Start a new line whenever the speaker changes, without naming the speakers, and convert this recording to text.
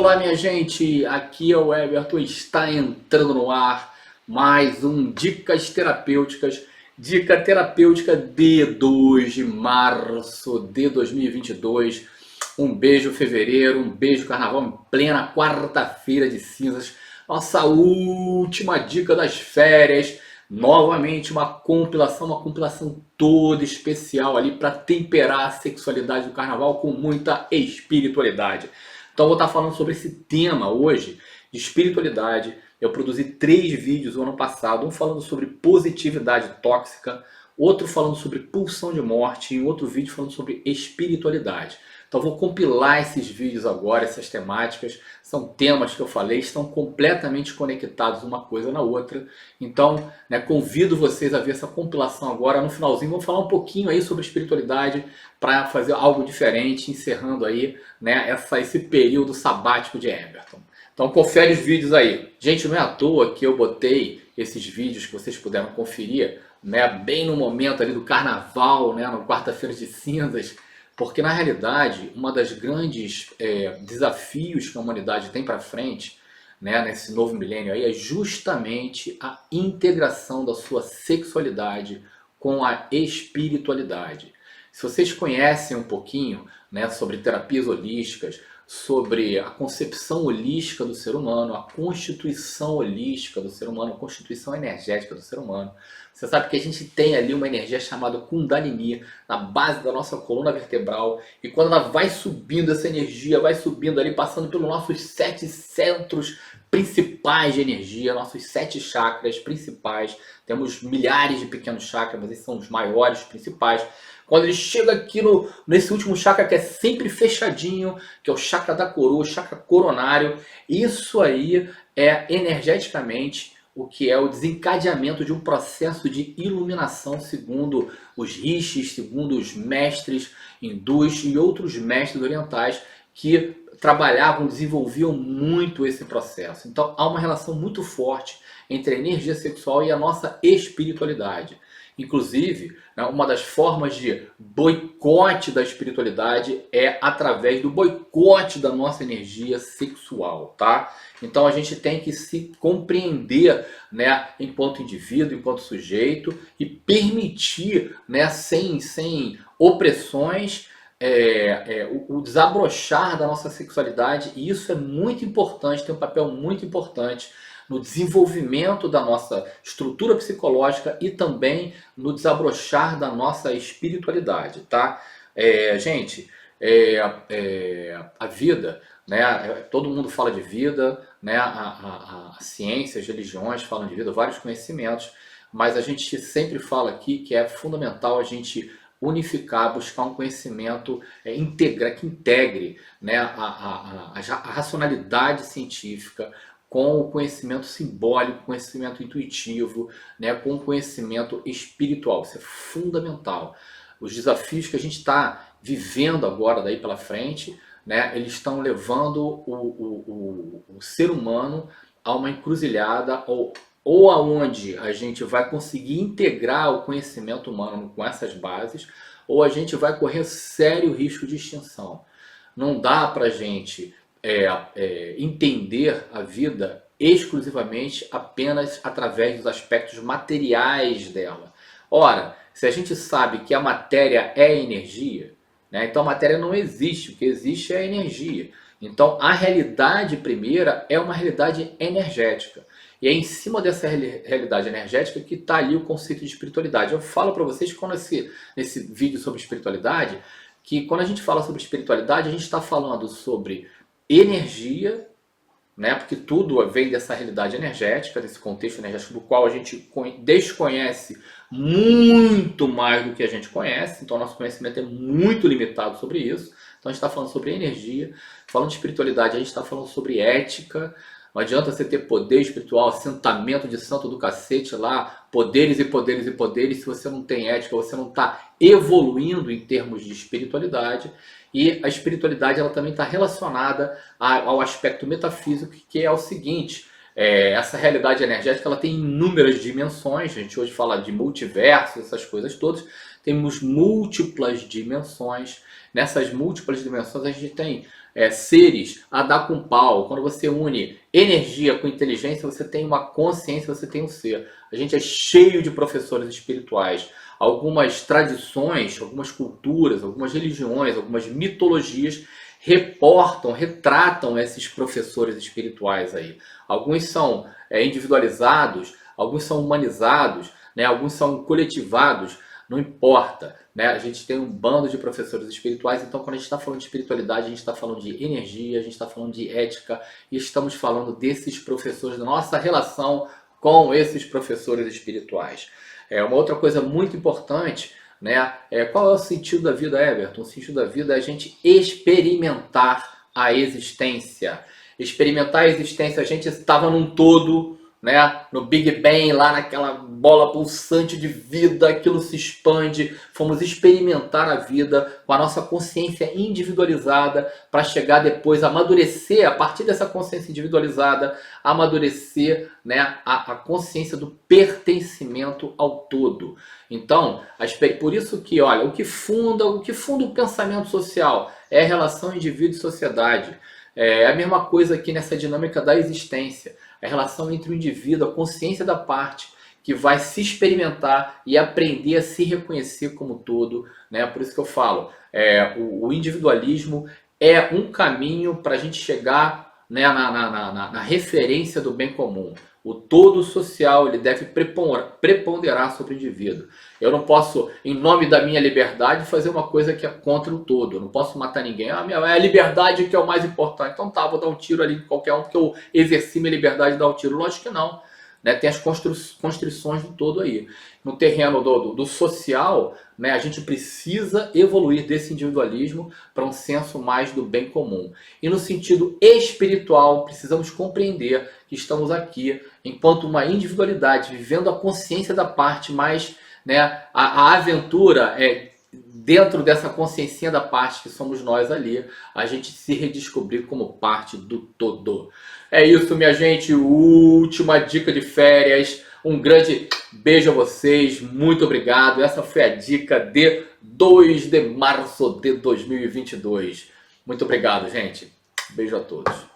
Olá, minha gente, aqui é o Everton, está entrando no ar mais um Dicas Terapêuticas, dica terapêutica de 2 de março de 2022. Um beijo fevereiro, um beijo carnaval em plena quarta-feira de cinzas, nossa última dica das férias. Novamente uma compilação toda especial ali para temperar a sexualidade do carnaval com muita espiritualidade. Então eu vou estar falando sobre esse tema hoje, de espiritualidade. Eu produzi 3 vídeos no ano passado, um falando sobre positividade tóxica, outro falando sobre pulsão de morte e outro vídeo falando sobre espiritualidade. Então eu vou compilar esses vídeos agora, essas temáticas, são temas que eu falei, estão completamente conectados uma coisa na outra. Então, convido vocês a ver essa compilação agora. No finalzinho vamos falar um pouquinho aí sobre espiritualidade para fazer algo diferente, encerrando aí esse período sabático de Everton. Então confere os vídeos aí. Gente, não é à toa que eu botei esses vídeos que vocês puderam conferir, bem no momento ali do carnaval, na quarta-feira de cinzas, porque na realidade uma das grandes desafios que a humanidade tem para frente, nesse novo milênio aí, é justamente a integração da sua sexualidade com a espiritualidade. Se vocês conhecem um pouquinho sobre terapias holísticas, sobre a concepção holística do ser humano, a constituição holística do ser humano, a constituição energética do ser humano, você sabe que a gente tem ali uma energia chamada Kundalini na base da nossa coluna vertebral, e quando ela vai subindo, essa energia vai subindo ali, passando pelos nossos 7 centros principais de energia, nossos 7 chakras principais. Temos milhares de pequenos chakras, mas esses são os maiores, principais. Quando ele chega aqui nesse último chakra, que é sempre fechadinho, que é o chakra da coroa, o chakra coronário, isso aí é energeticamente o que é o desencadeamento de um processo de iluminação, segundo os rishis, segundo os mestres hindus e outros mestres orientais que trabalhavam, desenvolviam muito esse processo. Então há uma relação muito forte entre a energia sexual e a nossa espiritualidade. Inclusive, uma das formas de boicote da espiritualidade é através do boicote da nossa energia sexual, tá? Então a gente tem que se compreender, enquanto indivíduo, enquanto sujeito, e permitir, sem opressões, o desabrochar da nossa sexualidade. E isso é muito importante, tem um papel muito importante no desenvolvimento da nossa estrutura psicológica e também no desabrochar da nossa espiritualidade, tá? Gente, a vida, todo mundo fala de vida, a ciência, as religiões falam de vida, vários conhecimentos, mas a gente sempre fala aqui que é fundamental a gente unificar, buscar um conhecimento que integre a racionalidade científica com o conhecimento simbólico, conhecimento intuitivo, com o conhecimento espiritual. Isso é fundamental. Os desafios que a gente está vivendo agora daí pela frente, eles estão levando o ser humano a uma encruzilhada, ou aonde a gente vai conseguir integrar o conhecimento humano com essas bases, ou a gente vai correr sério risco de extinção. Não dá para a gente entender a vida exclusivamente apenas através dos aspectos materiais dela. Ora, se a gente sabe que a matéria é energia, então a matéria não existe, o que existe é a energia. Então a realidade primeira é uma realidade energética. E é em cima dessa realidade energética que está ali o conceito de espiritualidade. Eu falo para vocês que nesse vídeo sobre espiritualidade, que quando a gente fala sobre espiritualidade, a gente está falando sobre energia, porque tudo vem dessa realidade energética, desse contexto energético do qual a gente desconhece muito mais do que a gente conhece. Então nosso conhecimento é muito limitado sobre isso. Então a gente está falando sobre energia. Falando de espiritualidade, a gente está falando sobre ética. Não adianta você ter poder espiritual, assentamento de santo do cacete lá, poderes e poderes e poderes, se você não tem ética, você não está evoluindo em termos de espiritualidade. E a espiritualidade ela também está relacionada ao aspecto metafísico, que é o seguinte: essa realidade energética ela tem inúmeras dimensões. A gente hoje fala de multiverso, essas coisas todas. temos múltiplas dimensões. Nessas múltiplas dimensões a gente tem seres a dar com pau. Quando você une energia com inteligência, você tem uma consciência, você tem um ser. A gente é cheio de professores espirituais. Algumas tradições, algumas culturas, algumas religiões, algumas mitologias retratam esses professores espirituais aí. Alguns são individualizados, alguns são humanizados, né? Alguns são coletivados, não importa. Né? A gente tem um bando de professores espirituais, então quando a gente está falando de espiritualidade, a gente está falando de energia, a gente está falando de ética, e estamos falando desses professores, da nossa relação com esses professores espirituais. Uma outra coisa muito importante, né? Qual é o sentido da vida, Everton? O sentido da vida é a gente experimentar a existência. Experimentar a existência, a gente estava num todo, né? No Big Bang, lá naquela bola pulsante de vida, aquilo se expande. Fomos experimentar a vida com a nossa consciência individualizada para chegar depois a amadurecer, a partir dessa consciência individualizada, amadurecer, né, a consciência do pertencimento ao todo. Então, por isso que, olha, o que funda o pensamento social é a relação indivíduo e sociedade. É a mesma coisa aqui nessa dinâmica da existência. A relação entre o indivíduo, a consciência da parte, que vai se experimentar e aprender a se reconhecer como todo. Né? Por isso que eu falo, o individualismo é um caminho para a gente chegar, né, na referência do bem comum. O todo social ele deve preponderar sobre o indivíduo. Eu não posso, em nome da minha liberdade, fazer uma coisa que é contra o todo. Eu não posso matar ninguém. É a liberdade que é o mais importante. Então tá, vou dar um tiro ali em qualquer um, porque eu exerci minha liberdade de dar um tiro. Lógico que não. Né? Tem as constrições do todo aí. No terreno do social, né, a gente precisa evoluir desse individualismo para um senso mais do bem comum. E no sentido espiritual, precisamos compreender que estamos aqui enquanto uma individualidade, vivendo a consciência da parte, mas, né, a aventura dentro dessa consciência da parte que somos nós ali, a gente se redescobrir como parte do todo. É isso, minha gente. Última dica de férias. Um grande beijo a vocês. Muito obrigado. Essa foi a dica de 2 de março de 2022. Muito obrigado, gente. Beijo a todos.